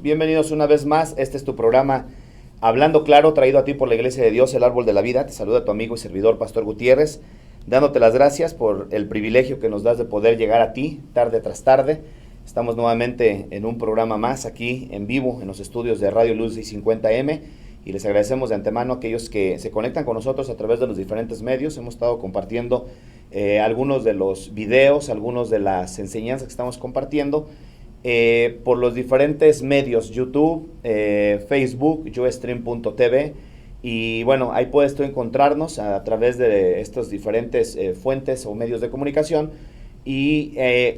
Bienvenidos una vez más. Este es tu programa Hablando Claro, traído a ti por la Iglesia de Dios, el Árbol de la Vida. Te saluda tu amigo y servidor, Pastor Gutiérrez, dándote las gracias por el privilegio que nos das de poder llegar a ti tarde tras tarde. Estamos nuevamente en un programa más aquí en vivo en los estudios de Radio Luz 650M y les agradecemos de antemano a aquellos que se conectan con nosotros a través de los diferentes medios. Hemos estado compartiendo algunos de los videos, algunos de las enseñanzas que estamos compartiendo por los diferentes medios, YouTube, Facebook, yoestream.tv, y bueno, ahí puedes tú encontrarnos a través de estas diferentes fuentes o medios de comunicación. Y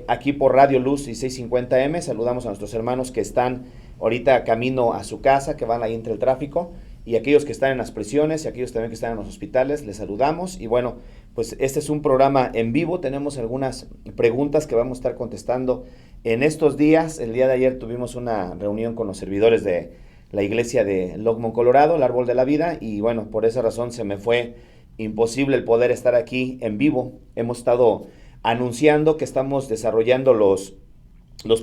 aquí por Radio Luz y 650M saludamos a nuestros hermanos que están ahorita camino a su casa, que van ahí entre el tráfico, y aquellos que están en las prisiones y aquellos también que están en los hospitales, les saludamos. Y bueno, pues este es un programa en vivo, tenemos algunas preguntas que vamos a estar contestando en estos días. El día de ayer tuvimos una reunión con los servidores de la iglesia de Longmont, Colorado, el Árbol de la Vida, y bueno, por esa razón se me fue imposible el poder estar aquí en vivo. Hemos estado anunciando que estamos desarrollando los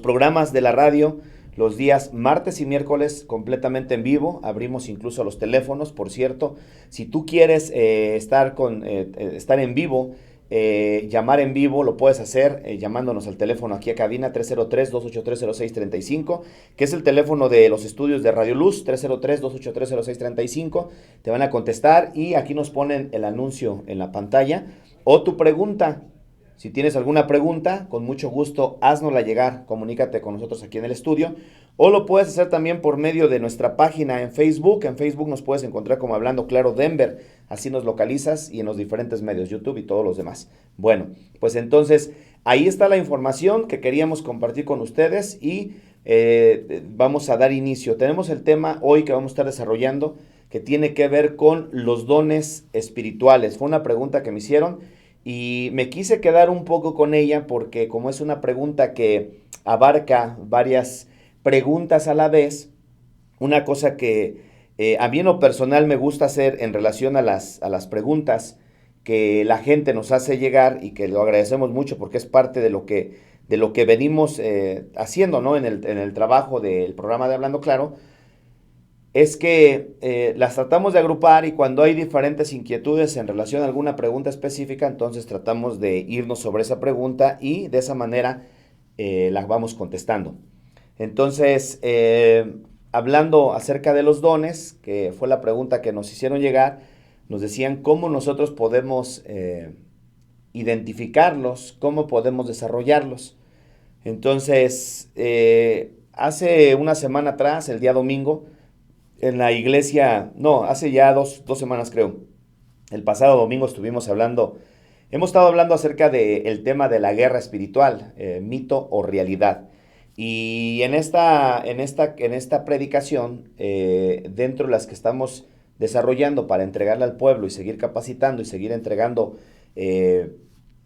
programas de la radio los días martes y miércoles completamente en vivo. Abrimos incluso los teléfonos, por cierto. Si tú quieres estar en vivo, llamar en vivo, lo puedes hacer llamándonos al teléfono aquí a cabina 303-283-0635, que es el teléfono de los estudios de Radio Luz, 303-283-0635. Te van a contestar y aquí nos ponen el anuncio en la pantalla o tu pregunta. Si tienes alguna pregunta, con mucho gusto, haznosla llegar, comunícate con nosotros aquí en el estudio, o lo puedes hacer también por medio de nuestra página en Facebook. En Facebook nos puedes encontrar como Hablando Claro Denver, así nos localizas, y en los diferentes medios, YouTube y todos los demás. Bueno, pues entonces, ahí está la información que queríamos compartir con ustedes y vamos a dar inicio. Tenemos el tema hoy que vamos a estar desarrollando, que tiene que ver con los dones espirituales. Fue una pregunta que me hicieron y me quise quedar un poco con ella porque como es una pregunta que abarca varias preguntas a la vez, una cosa que a mí en lo personal me gusta hacer en relación a las preguntas que la gente nos hace llegar, y que lo agradecemos mucho porque es parte de lo que venimos haciendo, ¿no? en el trabajo del programa de Hablando Claro, es que las tratamos de agrupar, y cuando hay diferentes inquietudes en relación a alguna pregunta específica, entonces tratamos de irnos sobre esa pregunta y de esa manera la vamos contestando. Entonces, hablando acerca de los dones, que fue la pregunta que nos hicieron llegar, nos decían cómo nosotros podemos identificarlos, cómo podemos desarrollarlos. Entonces, hace una semana atrás, el día domingo, en la iglesia, no, hace ya dos semanas creo, el pasado domingo hemos estado hablando acerca del tema de la guerra espiritual, mito o realidad. Y en esta predicación, dentro de las que estamos desarrollando para entregarle al pueblo y seguir capacitando y seguir entregando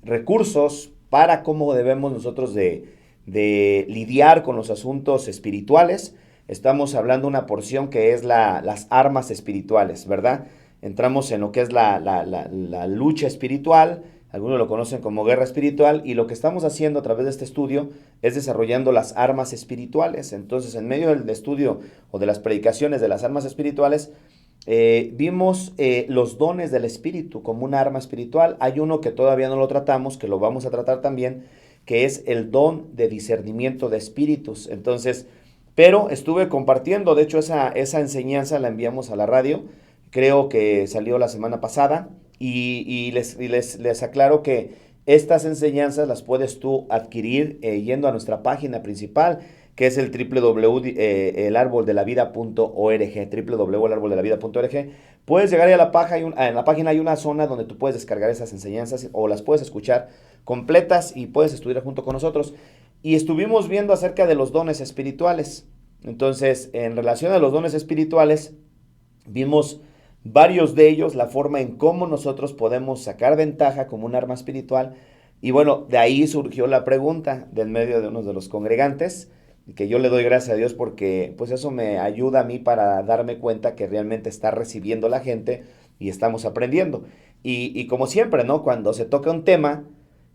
recursos para cómo debemos nosotros de lidiar con los asuntos espirituales, estamos hablando una porción que es las armas espirituales, ¿verdad? Entramos en lo que es la lucha espiritual, algunos lo conocen como guerra espiritual, y lo que estamos haciendo a través de este estudio es desarrollando las armas espirituales. Entonces, en medio del estudio o de las predicaciones de las armas espirituales, vimos los dones del espíritu como una arma espiritual. Hay uno que todavía no lo tratamos, que lo vamos a tratar también, que es el don de discernimiento de espíritus. Entonces, pero estuve compartiendo, de hecho esa enseñanza la enviamos a la radio, creo que salió la semana pasada, y les aclaro que estas enseñanzas las puedes tú adquirir yendo a nuestra página principal, que es el www.elarboldelavida.org, www.elarboldelavida.org. Puedes llegar ahí a la página, en la página hay una zona donde tú puedes descargar esas enseñanzas o las puedes escuchar completas y puedes estudiar junto con nosotros. Y estuvimos viendo acerca de los dones espirituales. Entonces, en relación a los dones espirituales, vimos varios de ellos, la forma en cómo nosotros podemos sacar ventaja como un arma espiritual. Y bueno, de ahí surgió la pregunta del medio de uno de los congregantes, que yo le doy gracias a Dios porque pues eso me ayuda a mí para darme cuenta que realmente está recibiendo la gente y estamos aprendiendo. Y como siempre, ¿no? Cuando se toca un tema,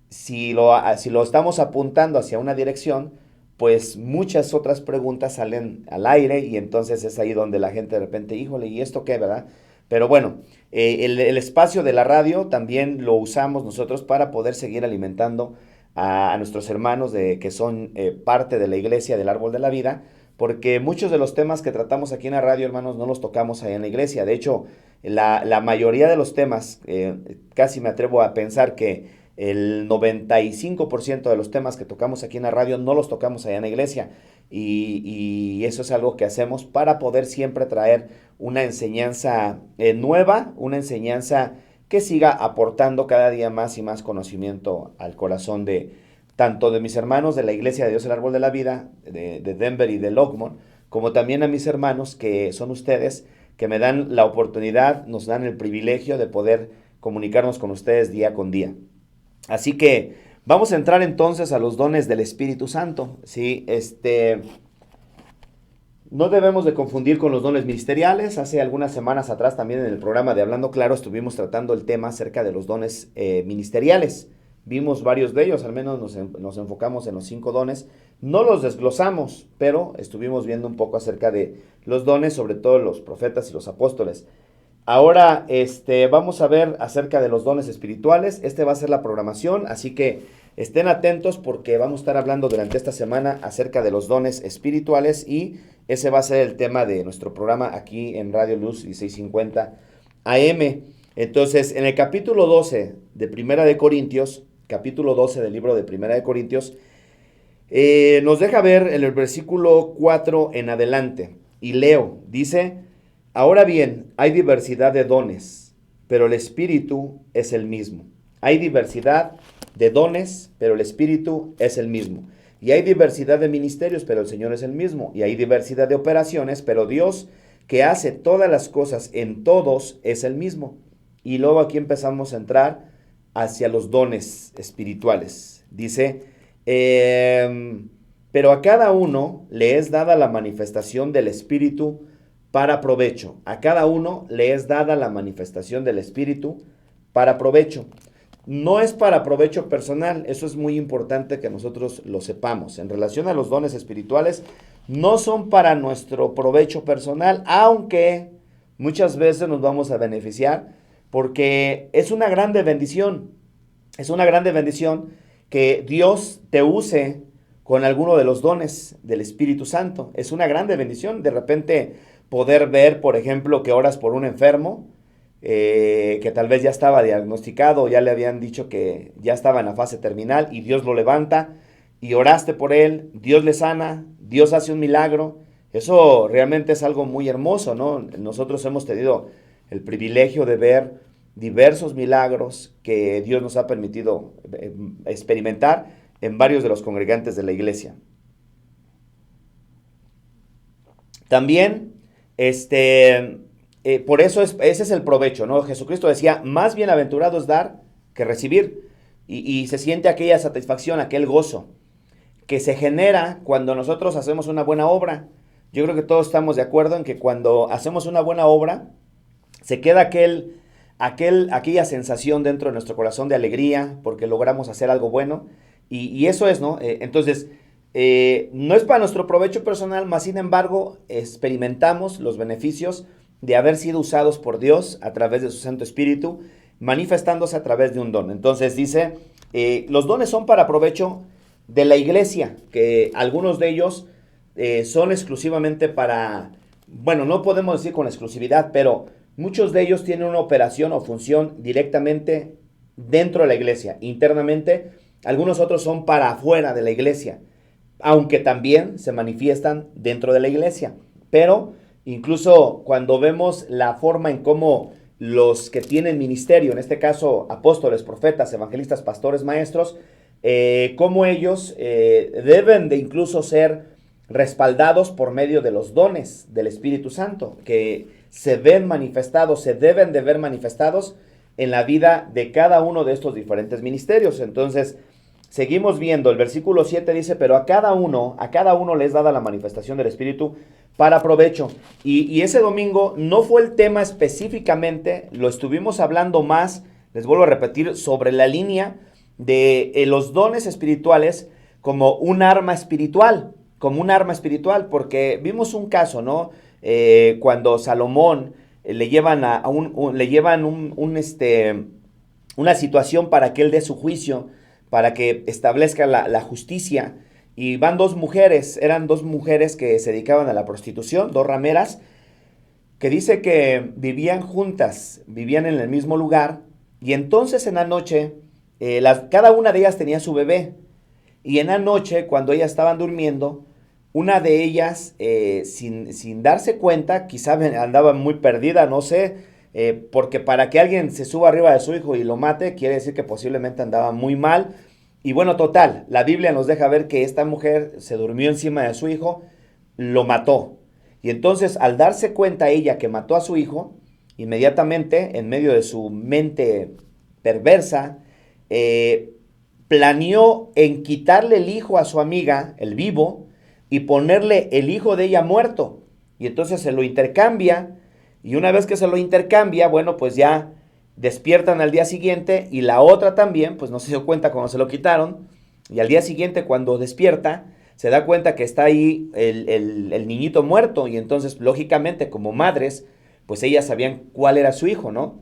si lo estamos apuntando hacia una dirección, pues muchas otras preguntas salen al aire y entonces es ahí donde la gente de repente, híjole, ¿y esto qué, verdad? Pero bueno, el espacio de la radio también lo usamos nosotros para poder seguir alimentando a nuestros hermanos que son parte de la iglesia del Árbol de la Vida, porque muchos de los temas que tratamos aquí en la radio, hermanos, no los tocamos ahí en la iglesia. De hecho, la mayoría de los temas, casi me atrevo a pensar que el 95% de los temas que tocamos aquí en la radio no los tocamos allá en la iglesia. Y eso es algo que hacemos para poder siempre traer una enseñanza nueva, una enseñanza que siga aportando cada día más y más conocimiento al corazón de tanto de mis hermanos de la Iglesia de Dios el Árbol de la Vida, de Denver y de Longmont, como también a mis hermanos que son ustedes, que me dan la oportunidad, nos dan el privilegio de poder comunicarnos con ustedes día con día. Así que vamos a entrar entonces a los dones del Espíritu Santo, ¿sí? No debemos de confundir con los dones ministeriales. Hace algunas semanas atrás también en el programa de Hablando Claro estuvimos tratando el tema acerca de los dones ministeriales. Vimos varios de ellos, al menos nos enfocamos en los 5 dones. No los desglosamos, pero estuvimos viendo un poco acerca de los dones, sobre todo los profetas y los apóstoles. Ahora vamos a ver acerca de los dones espirituales. Va a ser la programación, así que estén atentos porque vamos a estar hablando durante esta semana acerca de los dones espirituales y ese va a ser el tema de nuestro programa aquí en Radio Luz 1650 AM. Entonces, en el capítulo 12 de Primera de Corintios, capítulo 12 del libro de Primera de Corintios, nos deja ver en el versículo 4 en adelante, y leo, dice: ahora bien, hay diversidad de dones, pero el Espíritu es el mismo. Hay diversidad de dones, pero el Espíritu es el mismo. Y hay diversidad de ministerios, pero el Señor es el mismo. Y hay diversidad de operaciones, pero Dios, que hace todas las cosas en todos, es el mismo. Y luego aquí empezamos a entrar hacia los dones espirituales. Dice, pero a cada uno le es dada la manifestación del Espíritu para provecho. A cada uno le es dada la manifestación del Espíritu para provecho. No es para provecho personal, eso es muy importante que nosotros lo sepamos. En relación a los dones espirituales, no son para nuestro provecho personal, aunque muchas veces nos vamos a beneficiar, porque es una grande bendición. Es una grande bendición que Dios te use con alguno de los dones del Espíritu Santo. Es una grande bendición de repente poder ver, por ejemplo, que oras por un enfermo, que tal vez ya estaba diagnosticado, ya le habían dicho que ya estaba en la fase terminal y Dios lo levanta y oraste por él, Dios le sana, Dios hace un milagro. Eso realmente es algo muy hermoso, ¿no? Nosotros hemos tenido el privilegio de ver diversos milagros que Dios nos ha permitido experimentar en varios de los congregantes de la iglesia. También, por eso ese es el provecho, ¿no? Jesucristo decía, más bienaventurado es dar que recibir. Y se siente aquella satisfacción, aquel gozo que se genera cuando nosotros hacemos una buena obra. Yo creo que todos estamos de acuerdo en que cuando hacemos una buena obra, se queda aquella sensación dentro de nuestro corazón de alegría porque logramos hacer algo bueno. Y eso es, ¿no? Entonces, no es para nuestro provecho personal, mas sin embargo, experimentamos los beneficios de haber sido usados por Dios a través de su Santo Espíritu, manifestándose a través de un don. Entonces dice, los dones son para provecho de la iglesia, que algunos de ellos son exclusivamente para, bueno, no podemos decir con exclusividad, pero muchos de ellos tienen una operación o función directamente dentro de la iglesia, internamente. Algunos otros son para afuera de la iglesia, aunque también se manifiestan dentro de la iglesia, pero incluso cuando vemos la forma en cómo los que tienen ministerio, en este caso apóstoles, profetas, evangelistas, pastores, maestros, cómo ellos deben de incluso ser respaldados por medio de los dones del Espíritu Santo, que se ven manifestados, se deben de ver manifestados en la vida de cada uno de estos diferentes ministerios. Entonces, seguimos viendo, el versículo 7 dice, pero a cada uno les es dada la manifestación del Espíritu para provecho. Y ese domingo no fue el tema específicamente, lo estuvimos hablando más, les vuelvo a repetir, sobre la línea de los dones espirituales como un arma espiritual, porque vimos un caso, ¿no? Cuando Salomón le llevan una situación para que él dé su juicio, para que establezca la justicia. Y van dos mujeres, eran dos mujeres que se dedicaban a la prostitución, dos rameras, que dice que vivían juntas, vivían en el mismo lugar, y entonces en la noche, cada una de ellas tenía su bebé, y en la noche, cuando ellas estaban durmiendo, una de ellas, sin darse cuenta, quizá andaba muy perdida, no sé, porque para que alguien se suba arriba de su hijo y lo mate, quiere decir que posiblemente andaba muy mal. Y bueno, total, la Biblia nos deja ver que esta mujer se durmió encima de su hijo, lo mató. Y entonces, al darse cuenta ella que mató a su hijo, inmediatamente, en medio de su mente perversa, planeó en quitarle el hijo a su amiga, el vivo, y ponerle el hijo de ella muerto. Y entonces se lo intercambia, y una vez que se lo intercambia, bueno, pues ya despiertan al día siguiente, y la otra también, pues no se dio cuenta cuando se lo quitaron, y al día siguiente cuando despierta, se da cuenta que está ahí el niñito muerto, y entonces lógicamente como madres, pues ellas sabían cuál era su hijo, ¿no?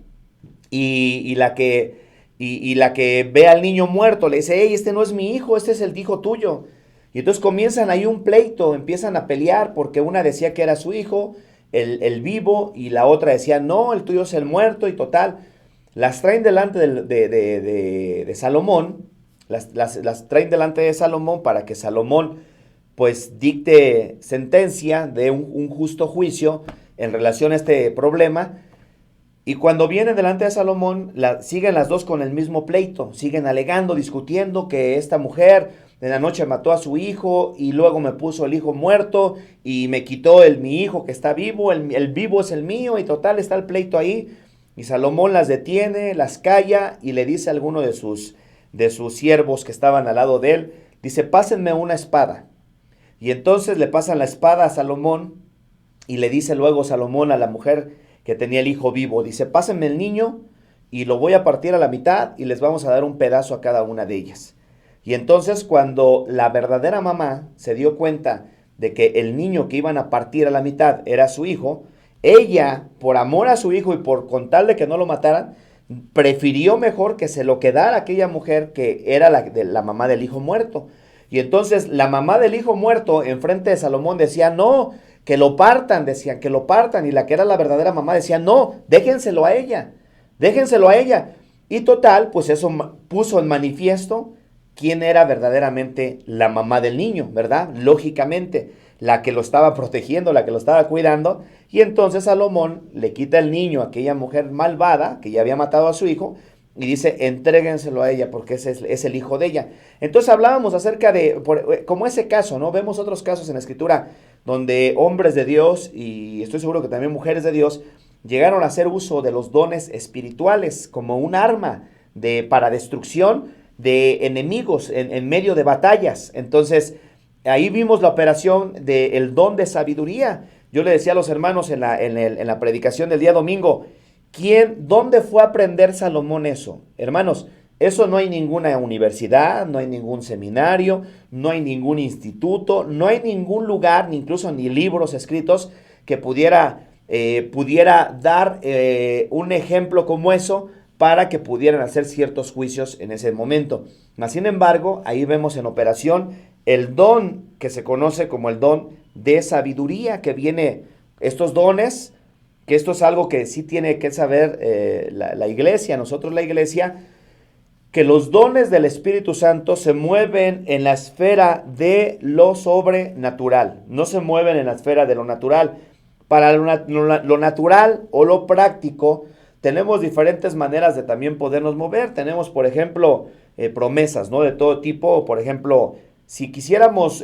Y la que ve al niño muerto le dice, hey, este no es mi hijo, este es el hijo tuyo. Y entonces comienzan ahí un pleito, empiezan a pelear porque una decía que era su hijo, el vivo, y la otra decía, no, el tuyo es el muerto, y total. Las traen delante de Salomón, las traen delante de Salomón para que Salomón pues dicte sentencia de un justo juicio en relación a este problema. Y cuando vienen delante de Salomón, siguen las dos con el mismo pleito, siguen alegando, discutiendo que esta mujer en la noche mató a su hijo y luego me puso el hijo muerto y me quitó mi hijo que está vivo, el vivo es el mío, y total está el pleito ahí. Y Salomón las detiene, las calla y le dice a alguno de sus siervos que estaban al lado de él, dice, pásenme una espada. Y entonces le pasan la espada a Salomón y le dice luego Salomón a la mujer que tenía el hijo vivo, dice, pásenme el niño y lo voy a partir a la mitad y les vamos a dar un pedazo a cada una de ellas. Y entonces cuando la verdadera mamá se dio cuenta de que el niño que iban a partir a la mitad era su hijo, ella, por amor a su hijo y con tal de que no lo mataran, prefirió mejor que se lo quedara aquella mujer que era la mamá del hijo muerto. Y entonces la mamá del hijo muerto enfrente de Salomón decía, no, que lo partan, decían que lo partan. Y la que era la verdadera mamá decía, no, déjenselo a ella, déjenselo a ella. Y total, pues eso puso en manifiesto quién era verdaderamente la mamá del niño, ¿verdad? Lógicamente, la que lo estaba protegiendo, la que lo estaba cuidando. Y entonces Salomón le quita el niño a aquella mujer malvada que ya había matado a su hijo y dice, entréguenselo a ella porque ese es el hijo de ella. Entonces hablábamos acerca como ese caso, ¿no? Vemos otros casos en la Escritura donde hombres de Dios, y estoy seguro que también mujeres de Dios, llegaron a hacer uso de los dones espirituales como un arma para destrucción de enemigos en medio de batallas. Entonces, ahí vimos la operación del don de sabiduría. Yo le decía a los hermanos en la predicación del día domingo, ¿dónde fue a aprender Salomón eso? Hermanos, eso no hay ninguna universidad, no hay ningún seminario, no hay ningún instituto, no hay ningún lugar, ni incluso ni libros escritos que pudiera dar un ejemplo como eso para que pudieran hacer ciertos juicios en ese momento. Mas, sin embargo, ahí vemos en operación el don que se conoce como el don de sabiduría, que viene, estos dones, que esto es algo que sí tiene que saber la iglesia, nosotros la iglesia, que los dones del Espíritu Santo se mueven en la esfera de lo sobrenatural, no se mueven en la esfera de lo natural. Para lo natural o lo práctico, tenemos diferentes maneras de también podernos mover. Tenemos, por ejemplo, promesas, ¿no? De todo tipo. Por ejemplo, si quisiéramos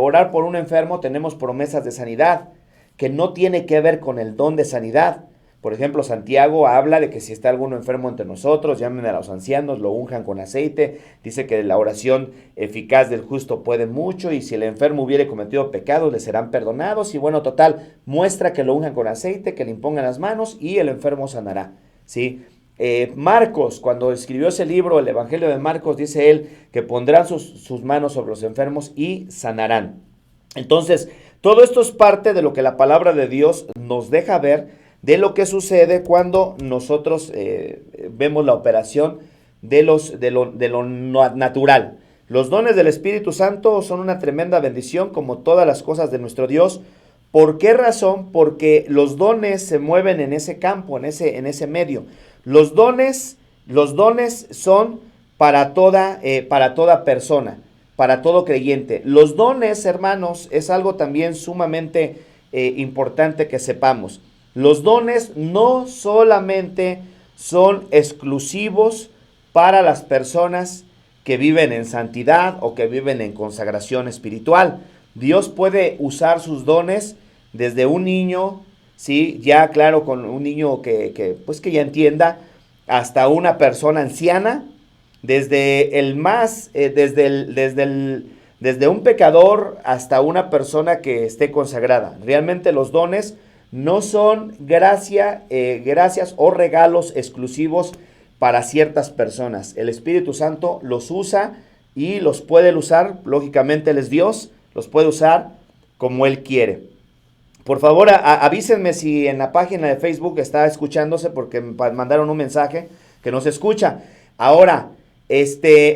orar por un enfermo, tenemos promesas de sanidad, que no tiene que ver con el don de sanidad. Por ejemplo, Santiago habla de que si está alguno enfermo entre nosotros, llamen a los ancianos, lo unjan con aceite. Dice que la oración eficaz del justo puede mucho, y si el enfermo hubiere cometido pecados, le serán perdonados. Y bueno, total, muestra que lo unjan con aceite, que le impongan las manos y el enfermo sanará, ¿sí? Marcos, cuando escribió ese libro, el Evangelio de Marcos, dice él que pondrán sus manos sobre los enfermos y sanarán. Entonces, todo esto es parte de lo que la palabra de Dios nos deja ver de lo que sucede cuando nosotros vemos la operación de lo natural. Los dones del Espíritu Santo son una tremenda bendición, como todas las cosas de nuestro Dios. ¿Por qué razón? Porque los dones se mueven en ese campo, en ese medio. Los dones son para toda persona, para todo creyente. Los dones, hermanos, es algo también sumamente importante que sepamos. Los dones no solamente son exclusivos para las personas que viven en santidad o que viven en consagración espiritual. Dios puede usar sus dones desde un niño, sí, ya claro, con un niño que ya entienda, hasta una persona anciana, desde un pecador hasta una persona que esté consagrada. Realmente los dones no son gracias o regalos exclusivos para ciertas personas. El Espíritu Santo los usa y los puede usar, lógicamente Él es Dios, los puede usar como Él quiere. Por favor, avísenme si en la página de Facebook está escuchándose, porque me mandaron un mensaje que no se escucha. Ahora,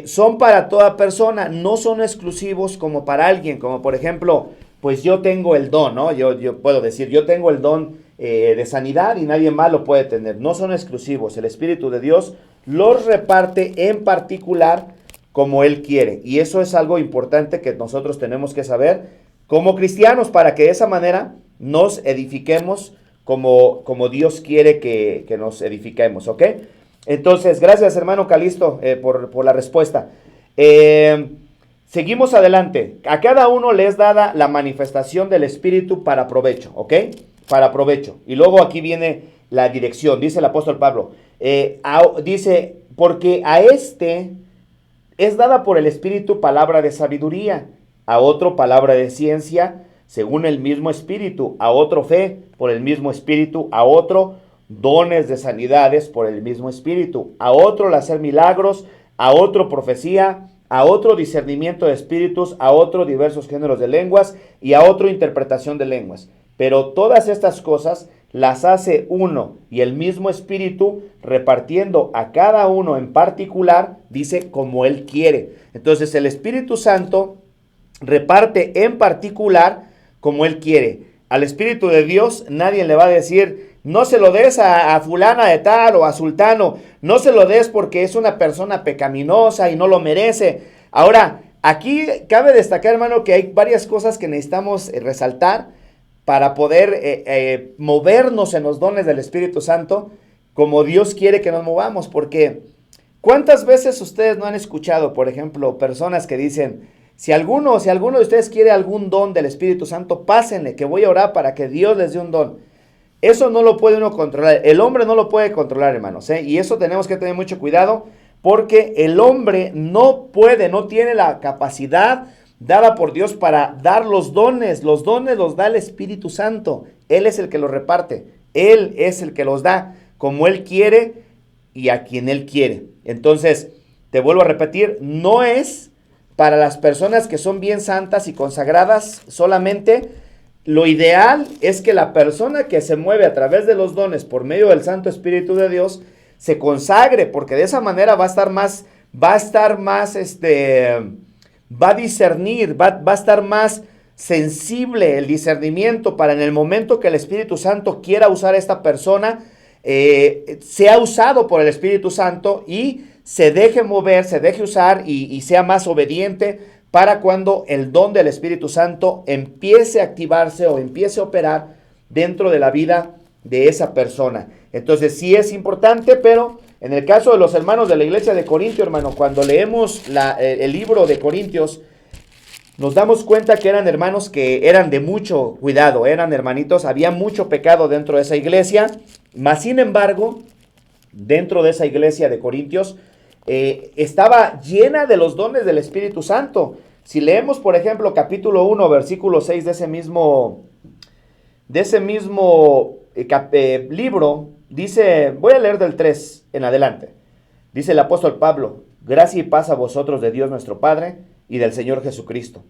son para toda persona, no son exclusivos como para alguien, como por ejemplo, pues yo tengo el don, ¿no? Yo puedo decir, yo tengo el don de sanidad y nadie más lo puede tener. No son exclusivos. El Espíritu de Dios los reparte en particular como Él quiere. Y eso es algo importante que nosotros tenemos que saber como cristianos, para que de esa manera nos edifiquemos como Dios quiere que nos edifiquemos, ¿ok? Entonces, gracias hermano Calisto por la respuesta. Seguimos adelante. A cada uno le es dada la manifestación del Espíritu para provecho, ¿ok? Para provecho. Y luego aquí viene la dirección, dice el apóstol Pablo. Dice, porque a este es dada por el Espíritu palabra de sabiduría, a otro palabra de ciencia, según el mismo Espíritu, a otro fe, por el mismo Espíritu, a otro dones de sanidades, por el mismo Espíritu, a otro el hacer milagros, a otro profecía, a otro discernimiento de espíritus, a otro diversos géneros de lenguas y a otro interpretación de lenguas. Pero todas estas cosas las hace uno y el mismo Espíritu, repartiendo a cada uno en particular, dice, como Él quiere. Entonces el Espíritu Santo reparte en particular como Él quiere. Al Espíritu de Dios nadie le va a decir, no se lo des a fulana de tal o a sultano, no se lo des porque es una persona pecaminosa y no lo merece. Ahora, aquí cabe destacar, hermano, que hay varias cosas que necesitamos resaltar para poder movernos en los dones del Espíritu Santo como Dios quiere que nos movamos. Porque, ¿cuántas veces ustedes no han escuchado, por ejemplo, personas que dicen, si alguno de ustedes quiere algún don del Espíritu Santo, pásenle, que voy a orar para que Dios les dé un don? Eso no lo puede uno controlar. El hombre no lo puede controlar, hermanos, ¿eh? Y eso tenemos que tener mucho cuidado, porque el hombre no tiene la capacidad dada por Dios para dar los dones. Los dones los da el Espíritu Santo. Él es el que los reparte. Él es el que los da como Él quiere y a quien Él quiere. Entonces, te vuelvo a repetir, no es para las personas que son bien santas y consagradas solamente. Lo ideal es que la persona que se mueve a través de los dones por medio del Santo Espíritu de Dios se consagre, porque de esa manera va a discernir, va a estar más sensible el discernimiento para en el momento que el Espíritu Santo quiera usar a esta persona, sea usado por el Espíritu Santo y se deje mover, se deje usar y sea más obediente para cuando el don del Espíritu Santo empiece a activarse o empiece a operar dentro de la vida de esa persona. Entonces sí es importante, pero en el caso de los hermanos de la iglesia de Corintio, hermano, cuando leemos el libro de Corintios, nos damos cuenta que eran hermanos que eran de mucho cuidado, eran hermanitos, había mucho pecado dentro de esa iglesia, mas sin embargo, dentro de esa iglesia de Corintios, estaba llena de los dones del Espíritu Santo. Si leemos, por ejemplo, capítulo 1, versículo 6 de ese mismo libro, dice, voy a leer del 3 en adelante. Dice el apóstol Pablo: gracia y paz a vosotros de Dios nuestro Padre y del Señor Jesucristo.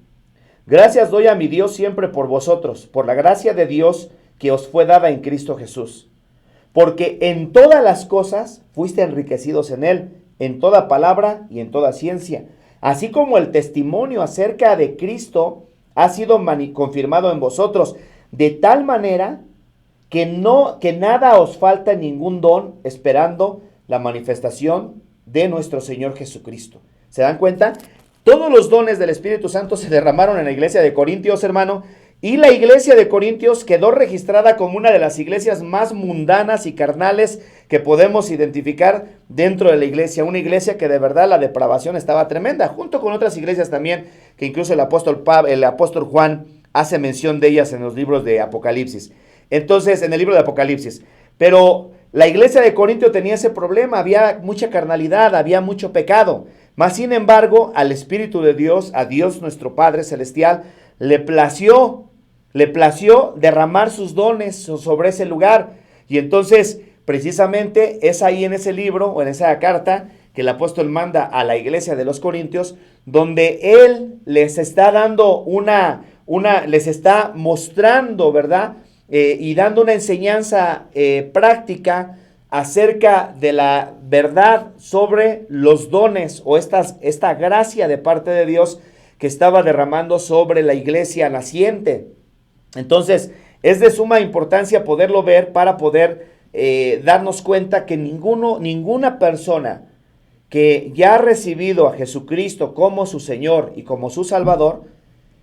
Gracias doy a mi Dios siempre por vosotros, por la gracia de Dios que os fue dada en Cristo Jesús. Porque en todas las cosas fuiste enriquecidos en Él, en toda palabra y en toda ciencia, así como el testimonio acerca de Cristo ha sido confirmado en vosotros, de tal manera que nada os falta ningún don, esperando la manifestación de nuestro Señor Jesucristo. ¿Se dan cuenta? Todos los dones del Espíritu Santo se derramaron en la iglesia de Corintios, hermano, y la iglesia de Corintios quedó registrada como una de las iglesias más mundanas y carnales que podemos identificar dentro de la iglesia. Una iglesia que de verdad la depravación estaba tremenda, junto con otras iglesias también, que incluso el apóstol Juan hace mención de ellas en los libros de Apocalipsis. Entonces, en el libro de Apocalipsis. Pero la iglesia de Corintio tenía ese problema, había mucha carnalidad, había mucho pecado. Mas, sin embargo, al Espíritu de Dios, a Dios nuestro Padre Celestial, le plació derramar sus dones sobre ese lugar. Y entonces, precisamente, es ahí en ese libro, o en esa carta, que el apóstol manda a la iglesia de los Corintios, donde él les está dando les está mostrando, ¿verdad? Y dando una enseñanza práctica acerca de la verdad sobre los dones o esta gracia de parte de Dios que estaba derramando sobre la iglesia naciente. Entonces, es de suma importancia poderlo ver para poder darnos cuenta que ninguna persona que ya ha recibido a Jesucristo como su Señor y como su Salvador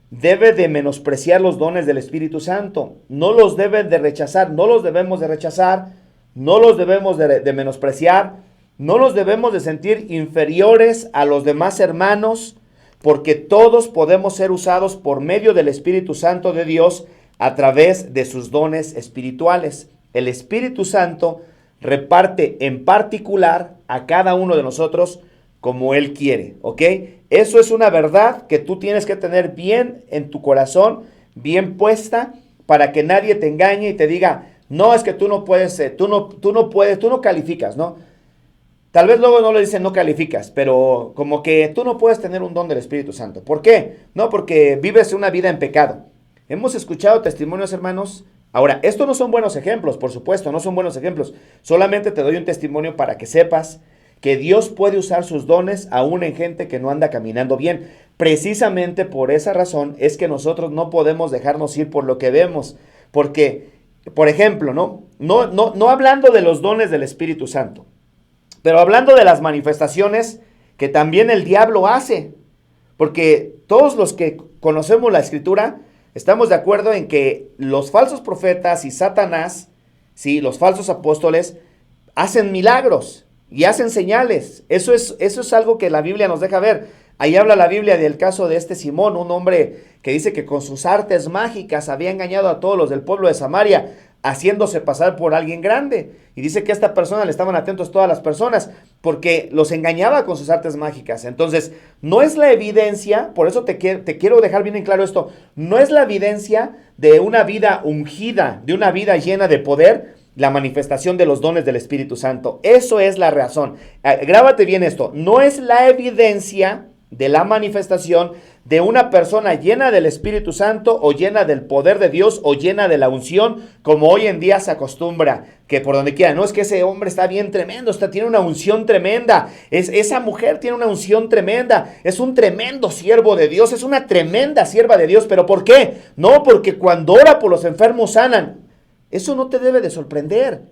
debe de menospreciar los dones del Espíritu Santo. No los debe de rechazar, no los debemos de rechazar, no los debemos de menospreciar, no los debemos de sentir inferiores a los demás hermanos, porque todos podemos ser usados por medio del Espíritu Santo de Dios a través de sus dones espirituales. El Espíritu Santo reparte en particular a cada uno de nosotros como Él quiere, ¿ok? Eso es una verdad que tú tienes que tener bien en tu corazón, bien puesta, para que nadie te engañe y te diga, no, es que tú no puedes, tú no calificas, ¿no? Tal vez luego no le dicen no calificas, pero como que tú no puedes tener un don del Espíritu Santo. ¿Por qué? No, porque vives una vida en pecado. Hemos escuchado testimonios, hermanos. Ahora, estos no son buenos ejemplos, por supuesto, no son buenos ejemplos. Solamente te doy un testimonio para que sepas que Dios puede usar sus dones aún en gente que no anda caminando bien. Precisamente por esa razón es que nosotros no podemos dejarnos ir por lo que vemos. Porque, por ejemplo, no hablando de los dones del Espíritu Santo, pero hablando de las manifestaciones que también el diablo hace. Porque todos los que conocemos la Escritura estamos de acuerdo en que los falsos profetas y Satanás, sí, los falsos apóstoles, hacen milagros y hacen señales. Eso es algo que la Biblia nos deja ver. Ahí habla la Biblia del caso de este Simón, un hombre que dice que con sus artes mágicas había engañado a todos los del pueblo de Samaria, haciéndose pasar por alguien grande. Y dice que a esta persona le estaban atentos todas las personas, porque los engañaba con sus artes mágicas. Entonces, no es la evidencia, por eso te quiero dejar bien en claro esto, no es la evidencia de una vida ungida, de una vida llena de poder, la manifestación de los dones del Espíritu Santo. Eso es la razón. Grábate bien esto, no es la evidencia de la manifestación de una persona llena del Espíritu Santo o llena del poder de Dios o llena de la unción, como hoy en día se acostumbra, que por donde quiera, no es que ese hombre está bien tremendo, tiene una unción tremenda, esa mujer tiene una unción tremenda, es un tremendo siervo de Dios, es una tremenda sierva de Dios. ¿Pero por qué? No, porque cuando ora por los enfermos sanan. Eso no te debe de sorprender.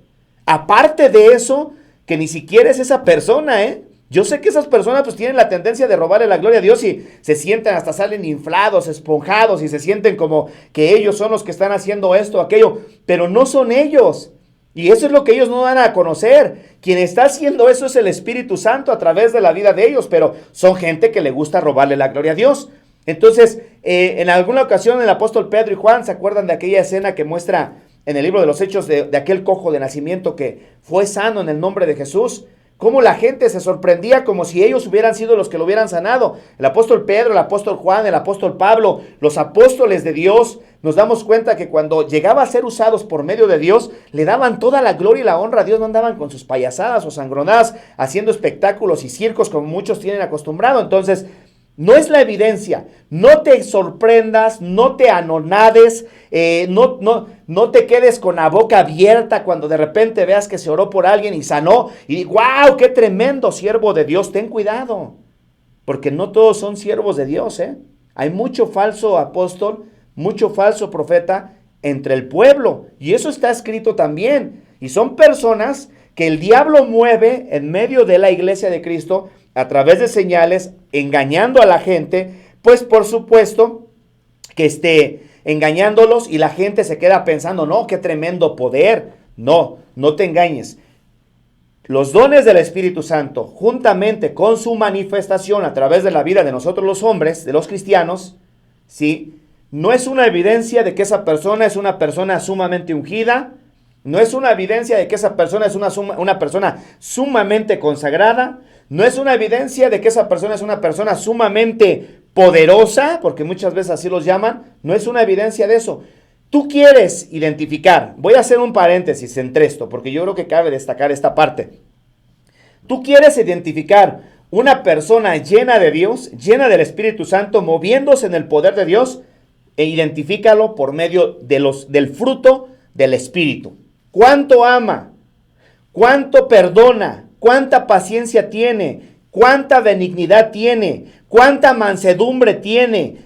Aparte de eso, que ni siquiera es esa persona, Yo sé que esas personas pues tienen la tendencia de robarle la gloria a Dios y se sienten, hasta salen inflados, esponjados y se sienten como que ellos son los que están haciendo esto o aquello, pero no son ellos. Y eso es lo que ellos no dan a conocer. Quien está haciendo eso es el Espíritu Santo a través de la vida de ellos, pero son gente que le gusta robarle la gloria a Dios. Entonces, en alguna ocasión el apóstol Pedro y Juan, ¿se acuerdan de aquella escena que muestra en el libro de los Hechos de aquel cojo de nacimiento que fue sano en el nombre de Jesús? cómo la gente se sorprendía como si ellos hubieran sido los que lo hubieran sanado. El apóstol Pedro, el apóstol Juan, el apóstol Pablo, los apóstoles de Dios, nos damos cuenta que cuando llegaba a ser usados por medio de Dios, le daban toda la gloria y la honra a Dios. No andaban con sus payasadas o sangronadas haciendo espectáculos y circos como muchos tienen acostumbrado. Entonces, no es la evidencia. No te sorprendas, no te anonades, no te quedes con la boca abierta cuando de repente veas que se oró por alguien y sanó y ¡wow! ¡Qué tremendo siervo de Dios! Ten cuidado, porque no todos son siervos de Dios, ¿eh? Hay mucho falso apóstol, mucho falso profeta entre el pueblo, y eso está escrito también. Y son personas que el diablo mueve en medio de la iglesia de Cristo a través de señales, engañando a la gente, pues por supuesto que engañándolos, y la gente se queda pensando, no, qué tremendo poder. No, no te engañes. Los dones del Espíritu Santo, juntamente con su manifestación a través de la vida de nosotros los hombres, de los cristianos, ¿sí? No es una evidencia de que esa persona es una persona sumamente ungida, no es una evidencia de que esa persona es una persona sumamente consagrada, no es una evidencia de que esa persona es una persona sumamente poderosa, porque muchas veces así los llaman. No es una evidencia de eso. Tú quieres identificar, voy a hacer un paréntesis entre esto, porque yo creo que cabe destacar esta parte. Tú quieres identificar una persona llena de Dios, llena del Espíritu Santo, moviéndose en el poder de Dios, e identifícalo por medio del fruto del Espíritu. ¿Cuánto ama? ¿Cuánto perdona? ¿Cuánta paciencia tiene? ¿Cuánta benignidad tiene? ¿Cuánta mansedumbre tiene?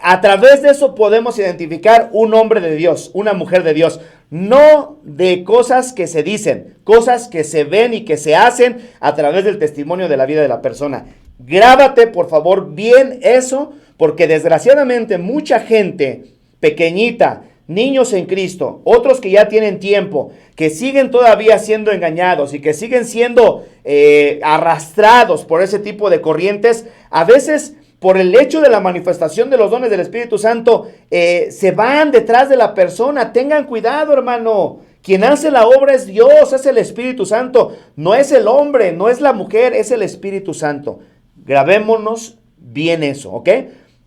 A través de eso podemos identificar un hombre de Dios, una mujer de Dios. No de cosas que se dicen, cosas que se ven y que se hacen a través del testimonio de la vida de la persona. Grábate, por favor, bien eso, porque desgraciadamente mucha gente pequeñita, niños en Cristo, otros que ya tienen tiempo, que siguen todavía siendo engañados y que siguen siendo arrastrados por ese tipo de corrientes, a veces por el hecho de la manifestación de los dones del Espíritu Santo, se van detrás de la persona. Tengan cuidado, hermano. Quien hace la obra es Dios, es el Espíritu Santo. No es el hombre, no es la mujer, es el Espíritu Santo. Grabémonos bien eso, ¿ok?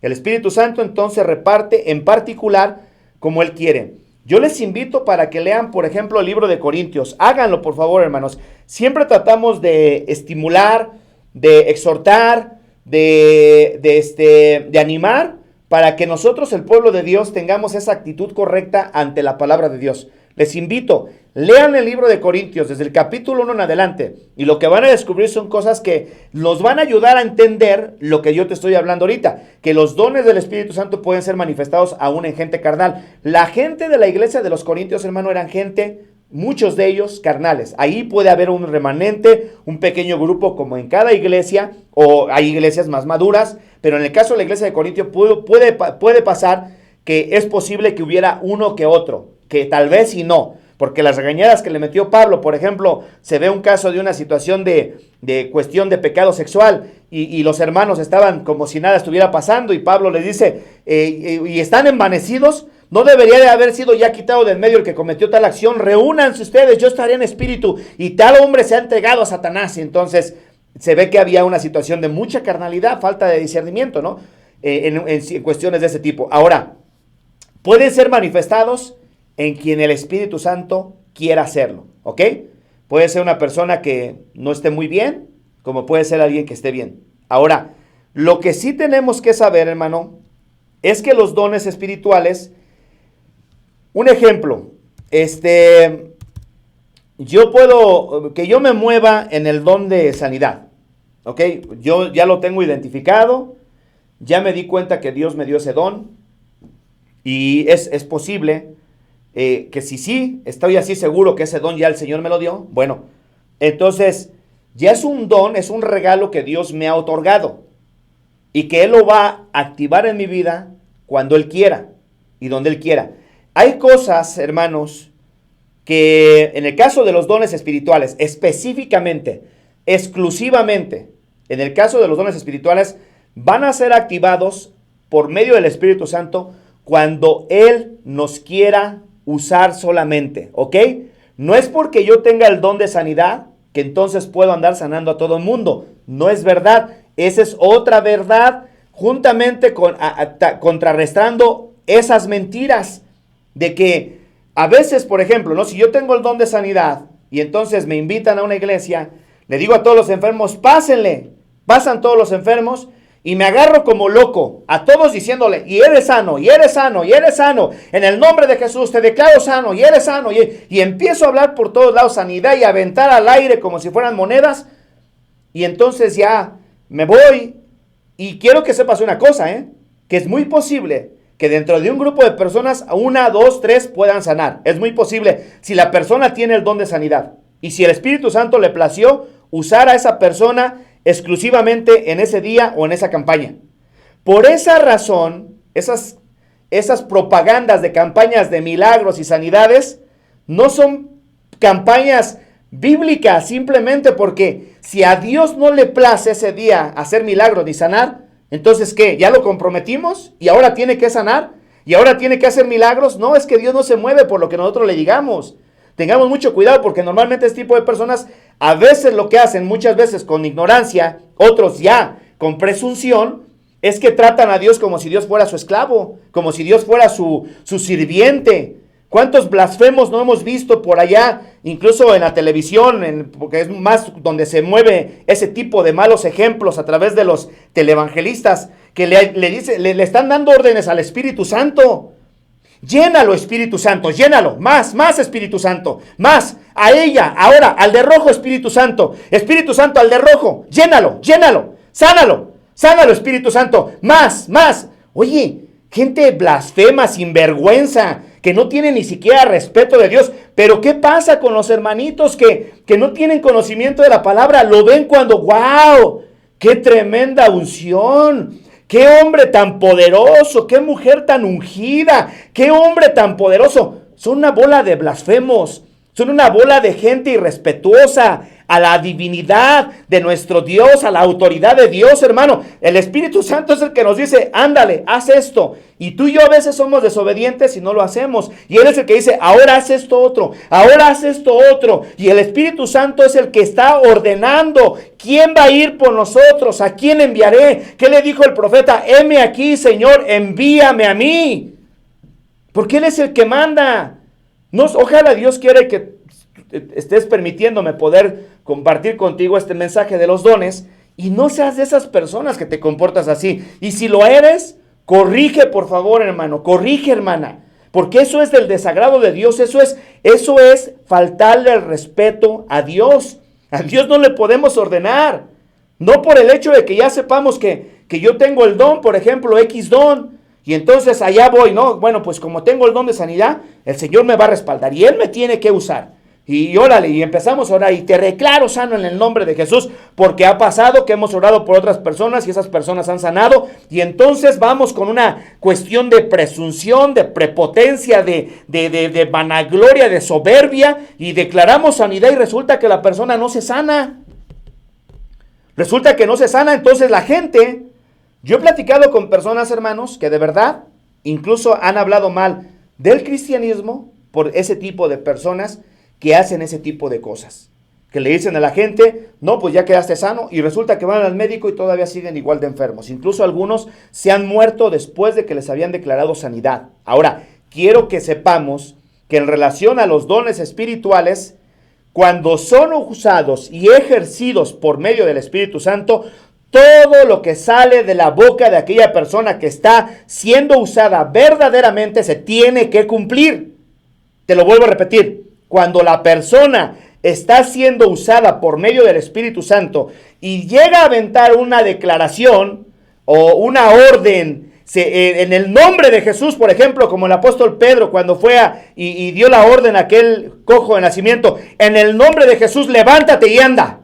El Espíritu Santo entonces reparte en particular como Él quiere. Yo les invito para que lean, por ejemplo, el libro de Corintios. Háganlo, por favor, hermanos. Siempre tratamos de estimular, de exhortar, de animar, para que nosotros, el pueblo de Dios, tengamos esa actitud correcta ante la palabra de Dios. Les invito, lean el libro de Corintios desde el capítulo 1 en adelante, y lo que van a descubrir son cosas que nos van a ayudar a entender lo que yo te estoy hablando ahorita, que los dones del Espíritu Santo pueden ser manifestados aún en gente carnal. La gente de la iglesia de los Corintios, hermano, eran gente, muchos de ellos carnales. Ahí puede haber un remanente, un pequeño grupo como en cada iglesia, o hay iglesias más maduras, pero en el caso de la iglesia de Corintios puede pasar que es posible que hubiera uno que otro, que tal vez y no, porque las regañadas que le metió Pablo, por ejemplo, se ve un caso de una situación de cuestión de pecado sexual, y los hermanos estaban como si nada estuviera pasando, y Pablo les dice, y están envanecidos. ¿No debería de haber sido ya quitado del medio el que cometió tal acción? Reúnanse ustedes, yo estaré en espíritu. Y tal hombre se ha entregado a Satanás. Y entonces se ve que había una situación de mucha carnalidad, falta de discernimiento, ¿no? En cuestiones de ese tipo. Ahora, pueden ser manifestados en quien el Espíritu Santo quiera hacerlo, ¿ok? Puede ser una persona que no esté muy bien, como puede ser alguien que esté bien. Ahora, lo que sí tenemos que saber, hermano, es que los dones espirituales... Un ejemplo, yo me mueva en el don de sanidad, ¿ok? Yo ya lo tengo identificado, ya me di cuenta que Dios me dio ese don, y es posible que si sí, estoy así seguro que ese don ya el Señor me lo dio, bueno, entonces ya es un don, es un regalo que Dios me ha otorgado, y que Él lo va a activar en mi vida cuando Él quiera y donde Él quiera. Hay cosas, hermanos, que en el caso de los dones espirituales, específicamente, exclusivamente, en el caso de los dones espirituales, van a ser activados por medio del Espíritu Santo cuando Él nos quiera usar solamente, ¿ok? No es porque yo tenga el don de sanidad que entonces puedo andar sanando a todo el mundo. No es verdad. Esa es otra verdad, juntamente con contrarrestando esas mentiras de que a veces, por ejemplo, ¿no? Si yo tengo el don de sanidad y entonces me invitan a una iglesia, le digo a todos los enfermos, pásenle, pasan todos los enfermos y me agarro como loco a todos diciéndole, y eres sano, y eres sano, y eres sano, en el nombre de Jesús te declaro sano, y eres sano, y empiezo a hablar por todos lados sanidad y a aventar al aire como si fueran monedas, y entonces ya me voy, y quiero que sepas una cosa, que es muy posible que dentro de un grupo de personas, 1, 2, 3 puedan sanar. Es muy posible si la persona tiene el don de sanidad. Y si el Espíritu Santo le plació usar a esa persona exclusivamente en ese día o en esa campaña. Por esa razón, esas propagandas de campañas de milagros y sanidades no son campañas bíblicas, simplemente porque si a Dios no le place ese día hacer milagros ni sanar, entonces ¿qué? ¿Ya lo comprometimos? ¿Y ahora tiene que sanar? ¿Y ahora tiene que hacer milagros? No, es que Dios no se mueve por lo que nosotros le digamos. Tengamos mucho cuidado porque normalmente este tipo de personas a veces lo que hacen, muchas veces con ignorancia, otros ya con presunción, es que tratan a Dios como si Dios fuera su esclavo, como si Dios fuera su sirviente. ¿Cuántos blasfemos no hemos visto por allá, incluso en la televisión, porque es más donde se mueve ese tipo de malos ejemplos a través de los televangelistas, que le están dando órdenes al Espíritu Santo? Llénalo, Espíritu Santo, llénalo, más Espíritu Santo, más, a ella, ahora, al de rojo, Espíritu Santo, al de rojo, llénalo, sánalo, Espíritu Santo, más. Oye, gente blasfema, sinvergüenza, que no tiene ni siquiera respeto de Dios. Pero ¿qué pasa con los hermanitos que no tienen conocimiento de la palabra? Lo ven cuando, ¡wow! ¡Qué tremenda unción! ¡Qué hombre tan poderoso! ¡Qué mujer tan ungida! ¡Qué hombre tan poderoso! Son una bola de blasfemos. Son una bola de gente irrespetuosa a la divinidad de nuestro Dios, a la autoridad de Dios, hermano. El Espíritu Santo es el que nos dice, ándale, haz esto. Y tú y yo a veces somos desobedientes y no lo hacemos. Y Él es el que dice, ahora haz esto otro, ahora haz esto otro. Y el Espíritu Santo es el que está ordenando quién va a ir por nosotros, a quién enviaré. ¿Qué le dijo el profeta? Heme aquí, Señor, envíame a mí. Porque Él es el que manda. Ojalá Dios quiere que estés permitiéndome poder compartir contigo este mensaje de los dones y no seas de esas personas que te comportas así. Y si lo eres, corrige por favor, hermano, corrige, hermana, porque eso es del desagrado de Dios, eso es faltarle el respeto a Dios. A Dios no le podemos ordenar, no por el hecho de que ya sepamos que yo tengo el don, por ejemplo, X don, y entonces allá voy, ¿no? Bueno, pues como tengo el don de sanidad, el Señor me va a respaldar y Él me tiene que usar. Y órale, y empezamos a orar y te declaro sano en el nombre de Jesús, porque ha pasado que hemos orado por otras personas y esas personas han sanado. Y entonces vamos con una cuestión de presunción, de prepotencia, de vanagloria, de soberbia, y declaramos sanidad y resulta que la persona no se sana. Resulta que no se sana, entonces la gente... Yo he platicado con personas, hermanos, que de verdad incluso han hablado mal del cristianismo por ese tipo de personas que hacen ese tipo de cosas. Que le dicen a la gente, no, pues ya quedaste sano, y resulta que van al médico y todavía siguen igual de enfermos. Incluso algunos se han muerto después de que les habían declarado sanidad. Ahora, quiero que sepamos que en relación a los dones espirituales, cuando son usados y ejercidos por medio del Espíritu Santo, todo lo que sale de la boca de aquella persona que está siendo usada verdaderamente se tiene que cumplir. Te lo vuelvo a repetir. Cuando la persona está siendo usada por medio del Espíritu Santo y llega a aventar una declaración o una orden en el nombre de Jesús, por ejemplo, como el apóstol Pedro cuando fue y dio la orden a aquel cojo de nacimiento, en el nombre de Jesús, levántate y anda.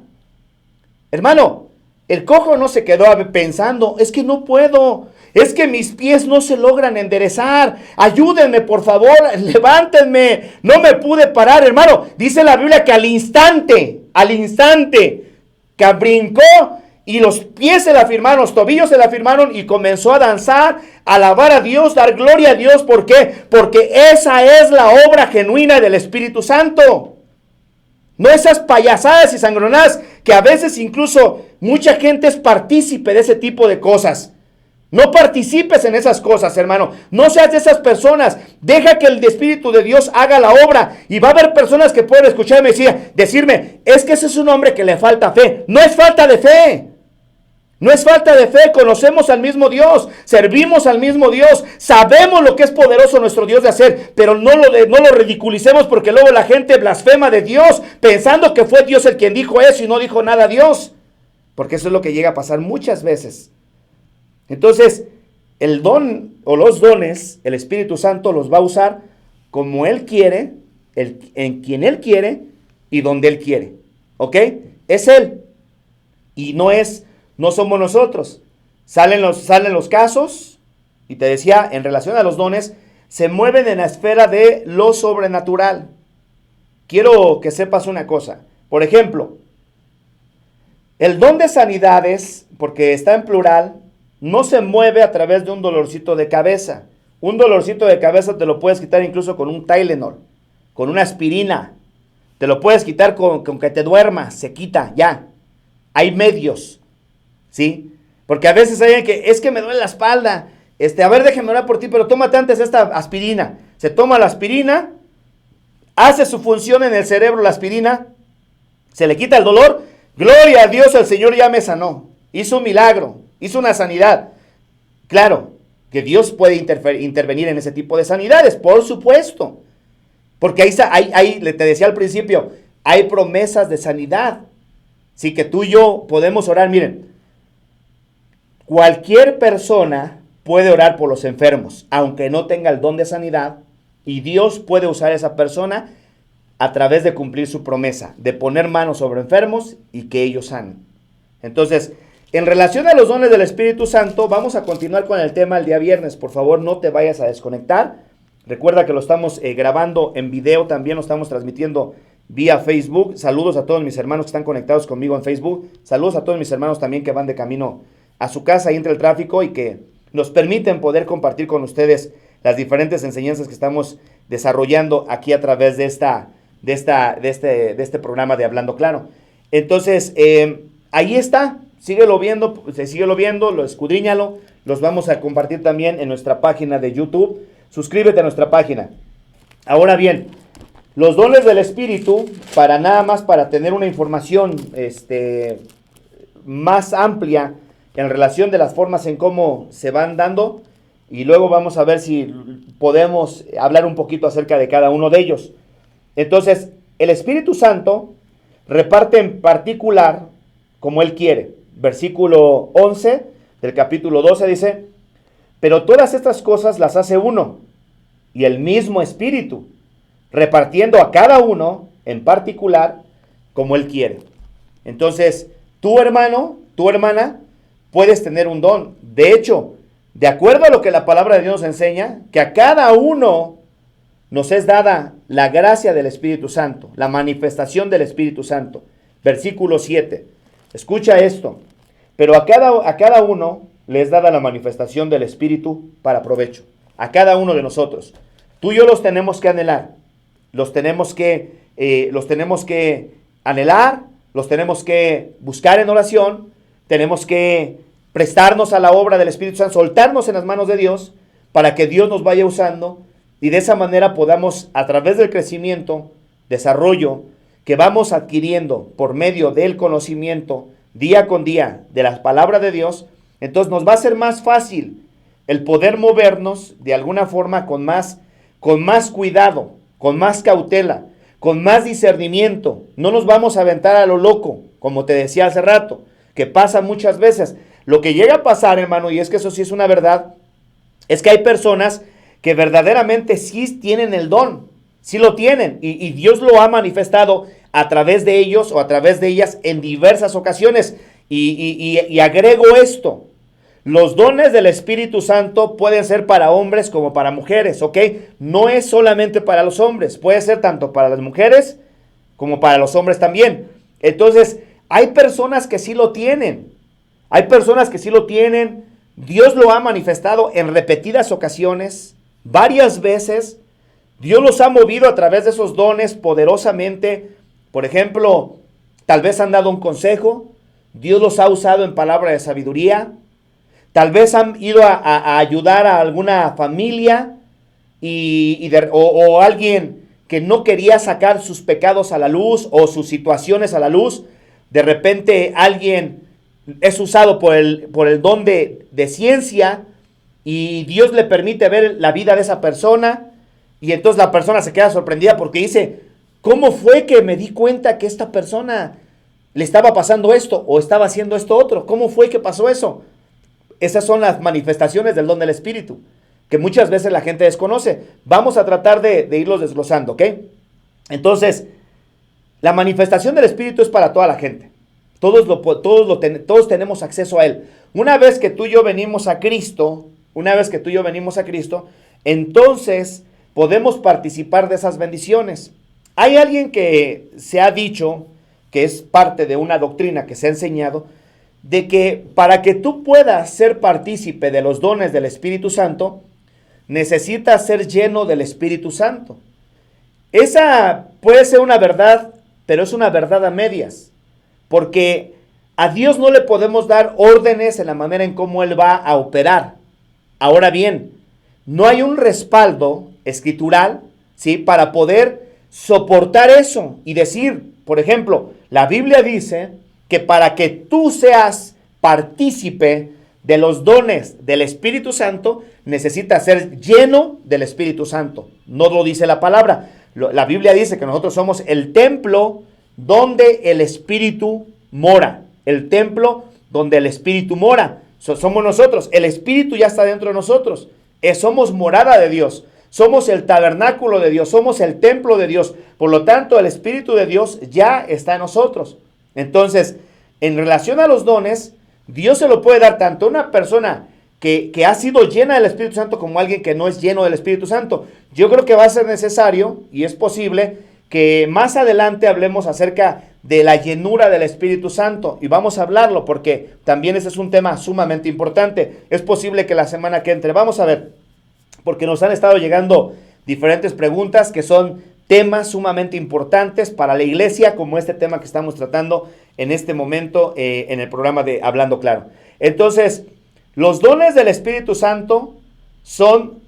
Hermano, el cojo no se quedó pensando, es que no puedo, es que mis pies no se logran enderezar, ayúdenme por favor, levántenme, no me pude parar, hermano. Dice la Biblia que al instante, que brincó y los pies se le afirmaron, los tobillos se le afirmaron y comenzó a danzar, a alabar a Dios, dar gloria a Dios. ¿Por qué? Porque esa es la obra genuina del Espíritu Santo. No esas payasadas y sangronadas que a veces incluso mucha gente es partícipe de ese tipo de cosas. No participes en esas cosas, hermano. No seas de esas personas. Deja que el Espíritu de Dios haga la obra. Y va a haber personas que pueden escucharme y decirme, es que ese es un hombre que le falta fe. No es falta de fe. No es falta de fe. Conocemos al mismo Dios. Servimos al mismo Dios. Sabemos lo que es poderoso nuestro Dios de hacer. Pero no lo ridiculicemos, porque luego la gente blasfema de Dios, pensando que fue Dios el quien dijo eso y no dijo nada a Dios. Porque eso es lo que llega a pasar muchas veces. Entonces, el don o los dones, el Espíritu Santo los va a usar como Él quiere, en quien Él quiere y donde Él quiere. ¿Ok? Es Él. Y no somos nosotros. Salen los casos, y te decía, en relación a los dones, se mueven en la esfera de lo sobrenatural. Quiero que sepas una cosa. Por ejemplo, el don de sanidades, porque está en plural, no se mueve a través de un dolorcito de cabeza. Un dolorcito de cabeza te lo puedes quitar incluso con un Tylenol, con una aspirina. Te lo puedes quitar con que te duermas, se quita, ya. Hay medios, ¿sí? Porque a veces hay que, es que me duele la espalda. A ver, déjeme orar por ti, pero tómate antes esta aspirina. Se toma la aspirina, hace su función en el cerebro la aspirina, se le quita el dolor. Gloria a Dios, el Señor ya me sanó. Hizo un milagro. Hizo una sanidad. Claro, que Dios puede intervenir en ese tipo de sanidades, por supuesto. Porque ahí te decía al principio, hay promesas de sanidad. Sí, que tú y yo podemos orar. Miren, cualquier persona puede orar por los enfermos, aunque no tenga el don de sanidad, y Dios puede usar a esa persona a través de cumplir su promesa, de poner manos sobre enfermos y que ellos sanen. Entonces, en relación a los dones del Espíritu Santo, vamos a continuar con el tema el día viernes. Por favor, no te vayas a desconectar. Recuerda que lo estamos grabando en video, también lo estamos transmitiendo vía Facebook. Saludos a todos mis hermanos que están conectados conmigo en Facebook. Saludos a todos mis hermanos también que van de camino a su casa y entre el tráfico y que nos permiten poder compartir con ustedes las diferentes enseñanzas que estamos desarrollando aquí a través de este programa de Hablando Claro. Entonces, ahí está. Síguelo viendo, lo escudriñalo. Los vamos a compartir también en nuestra página de YouTube. Suscríbete a nuestra página. Ahora bien, los dones del Espíritu, para tener una información más amplia en relación de las formas en cómo se van dando, y luego vamos a ver si podemos hablar un poquito acerca de cada uno de ellos. Entonces, el Espíritu Santo reparte en particular como Él quiere. Versículo 11 del capítulo 12 dice, pero todas estas cosas las hace uno, y el mismo Espíritu, repartiendo a cada uno en particular como Él quiere. Entonces, tu hermano, tu hermana, puedes tener un don. De hecho, de acuerdo a lo que la palabra de Dios nos enseña, que a cada uno nos es dada la gracia del Espíritu Santo, la manifestación del Espíritu Santo. Versículo 7. Escucha esto. Pero a cada uno le es dada la manifestación del Espíritu para provecho. A cada uno de nosotros. Tú y yo los tenemos que anhelar. Los tenemos que anhelar. Los tenemos que buscar en oración. Tenemos que prestarnos a la obra del Espíritu Santo. Soltarnos en las manos de Dios para que Dios nos vaya usando. Y de esa manera podamos, a través del crecimiento, desarrollo, que vamos adquiriendo por medio del conocimiento, día con día, de la palabra de Dios, entonces nos va a ser más fácil el poder movernos de alguna forma con más cuidado, con más cautela, con más discernimiento. No nos vamos a aventar a lo loco, como te decía hace rato, que pasa muchas veces. Lo que llega a pasar, hermano, y es que eso sí es una verdad, es que hay personas que verdaderamente sí tienen el don, sí lo tienen, y Dios lo ha manifestado a través de ellos o a través de ellas en diversas ocasiones. Y agrego esto, los dones del Espíritu Santo pueden ser para hombres como para mujeres, ¿ok? No es solamente para los hombres, puede ser tanto para las mujeres como para los hombres también. Entonces, hay personas que sí lo tienen, Dios lo ha manifestado en repetidas ocasiones, varias veces. Dios los ha movido a través de esos dones poderosamente Por ejemplo, tal vez han dado un consejo, Dios los ha usado en palabra de sabiduría, tal vez han ido a ayudar a alguna familia o alguien que no quería sacar sus pecados a la luz o sus situaciones a la luz. De repente alguien es usado por el don de ciencia y Dios le permite ver la vida de esa persona y entonces la persona se queda sorprendida porque dice, ¿cómo fue que me di cuenta que esta persona le estaba pasando esto o estaba haciendo esto otro? ¿Cómo fue que pasó eso? Esas son las manifestaciones del don del Espíritu, que muchas veces la gente desconoce. Vamos a tratar de irlos desglosando, ¿ok? Entonces, la manifestación del Espíritu es para toda la gente. Todos tenemos acceso a Él. Una vez que tú y yo venimos a Cristo, entonces podemos participar de esas bendiciones. Hay alguien que se ha dicho, que es parte de una doctrina que se ha enseñado, de que para que tú puedas ser partícipe de los dones del Espíritu Santo, necesitas ser lleno del Espíritu Santo. Esa puede ser una verdad, pero es una verdad a medias, porque a Dios no le podemos dar órdenes en la manera en cómo Él va a operar. Ahora bien, no hay un respaldo escritural, ¿sí?, para poder soportar eso y decir, por ejemplo, la Biblia dice que para que tú seas partícipe de los dones del Espíritu Santo, necesitas ser lleno del Espíritu Santo. No lo dice la palabra. La Biblia dice que nosotros somos el templo donde el Espíritu mora. El templo donde el Espíritu mora. Somos nosotros. El Espíritu ya está dentro de nosotros. Somos morada de Dios. Somos el tabernáculo de Dios. Somos el templo de Dios. Por lo tanto, el Espíritu de Dios ya está en nosotros. Entonces, en relación a los dones, Dios se lo puede dar tanto a una persona que ha sido llena del Espíritu Santo como a alguien que no es lleno del Espíritu Santo. Yo creo que va a ser necesario, y es posible, que más adelante hablemos acerca de la llenura del Espíritu Santo. Y vamos a hablarlo porque también ese es un tema sumamente importante. Es posible que la semana que entre, vamos a ver, porque nos han estado llegando diferentes preguntas que son temas sumamente importantes para la iglesia, como este tema que estamos tratando en este momento en el programa de Hablando Claro. Entonces, los dones del Espíritu Santo son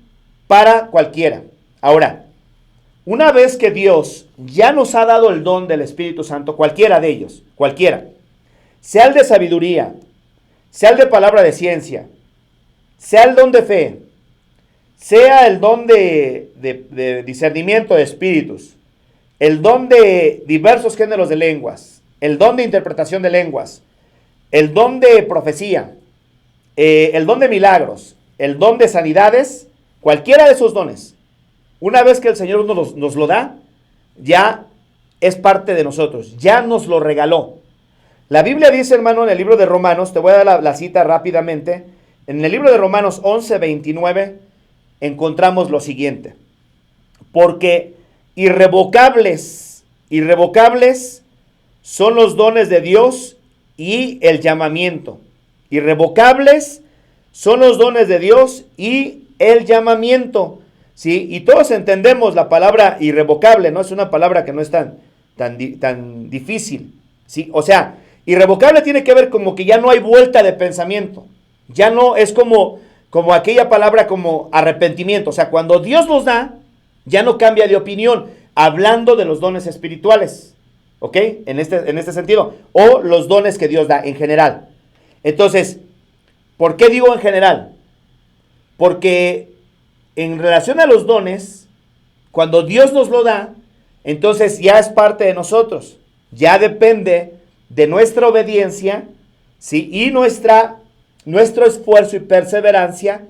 para cualquiera. Ahora, una vez que Dios ya nos ha dado el don del Espíritu Santo, cualquiera de ellos, cualquiera, sea el de sabiduría, sea el de palabra de ciencia, sea el don de fe, sea el don de discernimiento de espíritus, el don de diversos géneros de lenguas, el don de interpretación de lenguas, el don de profecía, el don de milagros, el don de sanidades, cualquiera de esos dones, una vez que el Señor nos lo da, ya es parte de nosotros, ya nos lo regaló. La Biblia dice, hermano, en el libro de Romanos, te voy a dar la cita rápidamente, en el libro de Romanos 11:29, encontramos lo siguiente: porque irrevocables son los dones de Dios y el llamamiento. Irrevocables son los dones de Dios y el llamamiento. ¿Sí? Y todos entendemos la palabra irrevocable, ¿no? Es una palabra que no es tan difícil, ¿sí? O sea, irrevocable tiene que ver como que ya no hay vuelta de pensamiento. Ya no es como aquella palabra como arrepentimiento. O sea, cuando Dios los da, ya no cambia de opinión. Hablando de los dones espirituales, ¿ok? En este sentido. O los dones que Dios da en general. Entonces, ¿por qué digo en general? Porque en relación a los dones, cuando Dios nos lo da, entonces ya es parte de nosotros. Ya depende de nuestra obediencia, ¿sí? Y nuestro esfuerzo y perseverancia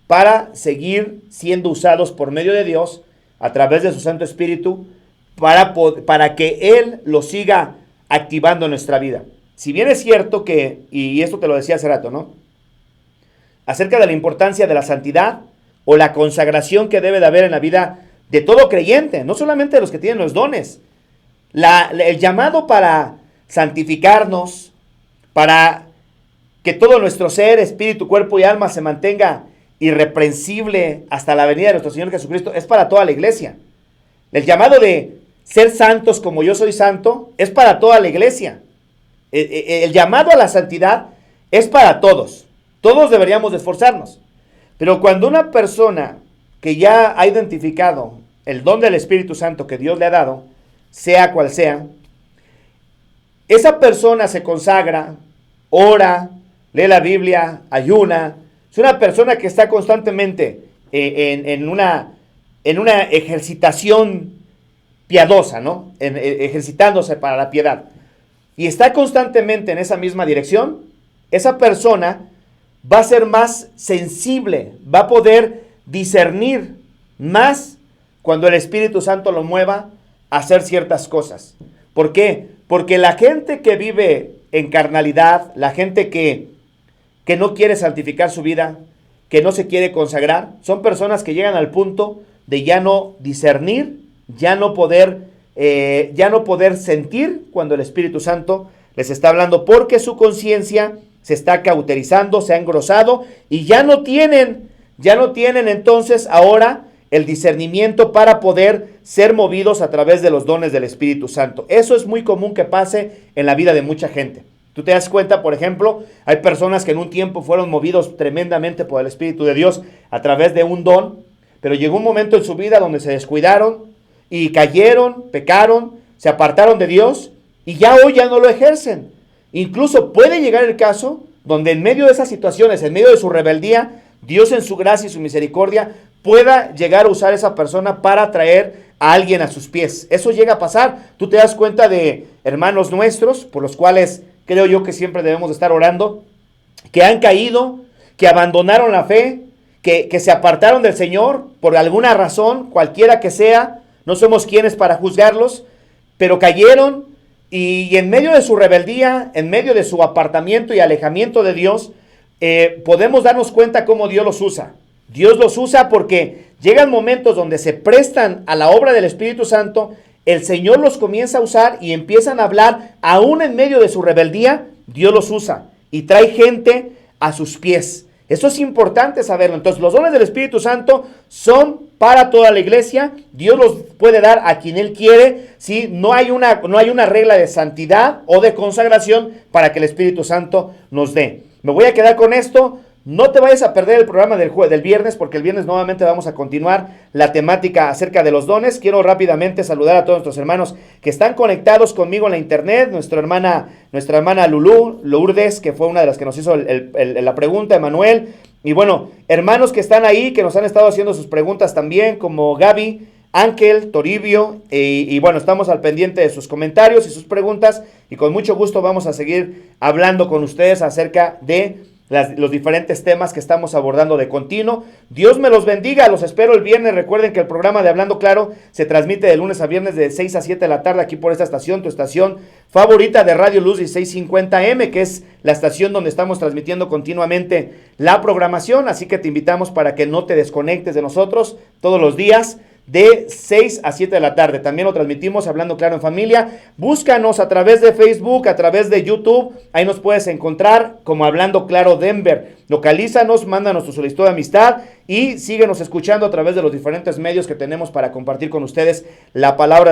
para seguir siendo usados por medio de Dios a través de su Santo Espíritu para que Él lo siga activando en nuestra vida. Si bien es cierto que, y esto te lo decía hace rato, ¿no?, acerca de la importancia de la santidad o la consagración que debe de haber en la vida de todo creyente, no solamente de los que tienen los dones. El llamado para santificarnos, para que todo nuestro ser, espíritu, cuerpo y alma se mantenga irreprensible hasta la venida de nuestro Señor Jesucristo, es para toda la iglesia. El llamado de ser santos como yo soy santo, es para toda la iglesia. El llamado a la santidad es para todos. Todos deberíamos de esforzarnos. Pero cuando una persona que ya ha identificado el don del Espíritu Santo que Dios le ha dado, sea cual sea, esa persona se consagra, ora, lee la Biblia, ayuna. Es una persona que está constantemente en una ejercitación piadosa, ¿no? Ejercitándose para la piedad. Y está constantemente en esa misma dirección. Esa persona va a ser más sensible, va a poder discernir más cuando el Espíritu Santo lo mueva a hacer ciertas cosas. ¿Por qué? Porque la gente que vive en carnalidad, la gente que no quiere santificar su vida, que no se quiere consagrar, son personas que llegan al punto de ya no discernir, ya no poder sentir cuando el Espíritu Santo les está hablando, porque su conciencia se está cauterizando, se ha engrosado y ya no tienen entonces ahora el discernimiento para poder ser movidos a través de los dones del Espíritu Santo. Eso es muy común que pase en la vida de mucha gente. Tú te das cuenta, por ejemplo, hay personas que en un tiempo fueron movidos tremendamente por el Espíritu de Dios a través de un don, pero llegó un momento en su vida donde se descuidaron y cayeron, pecaron, se apartaron de Dios y ya hoy ya no lo ejercen. Incluso puede llegar el caso donde en medio de esas situaciones, en medio de su rebeldía, Dios en su gracia y su misericordia pueda llegar a usar a esa persona para traer a alguien a sus pies. Eso llega a pasar. Tú te das cuenta de hermanos nuestros, por los cuales creo yo que siempre debemos estar orando, que han caído, que abandonaron la fe, que se apartaron del Señor por alguna razón, cualquiera que sea. No somos quienes para juzgarlos, pero cayeron y en medio de su rebeldía, en medio de su apartamiento y alejamiento de Dios, podemos darnos cuenta cómo Dios los usa. Dios los usa porque llegan momentos donde se prestan a la obra del Espíritu Santo, el Señor los comienza a usar y empiezan a hablar, aún en medio de su rebeldía, Dios los usa y trae gente a sus pies. Eso es importante saberlo. Entonces, los dones del Espíritu Santo son para toda la iglesia. Dios los puede dar a quien Él quiere. ¿Sí? No hay una regla de santidad o de consagración para que el Espíritu Santo nos dé. Me voy a quedar con esto. No te vayas a perder el programa del viernes, porque el viernes nuevamente vamos a continuar la temática acerca de los dones. Quiero rápidamente saludar a todos nuestros hermanos que están conectados conmigo en la internet. Nuestra hermana Lourdes, que fue una de las que nos hizo la pregunta, Emanuel. Y bueno, hermanos que están ahí, que nos han estado haciendo sus preguntas también, como Gaby, Ángel, Toribio, y bueno, estamos al pendiente de sus comentarios y sus preguntas, y con mucho gusto vamos a seguir hablando con ustedes acerca de los diferentes temas que estamos abordando de continuo. Dios me los bendiga, los espero el viernes. Recuerden que el programa de Hablando Claro se transmite de lunes a viernes de 6 a 7 de la tarde aquí por esta estación, tu estación favorita de Radio Luz 1650M, que es la estación donde estamos transmitiendo continuamente la programación. Así que te invitamos para que no te desconectes de nosotros todos los días de 6 a 7 de la tarde. También lo transmitimos Hablando Claro en Familia. Búscanos a través de Facebook, a través de YouTube. Ahí nos puedes encontrar como Hablando Claro Denver. Localízanos, mándanos tu solicitud de amistad y síguenos escuchando a través de los diferentes medios que tenemos para compartir con ustedes la palabra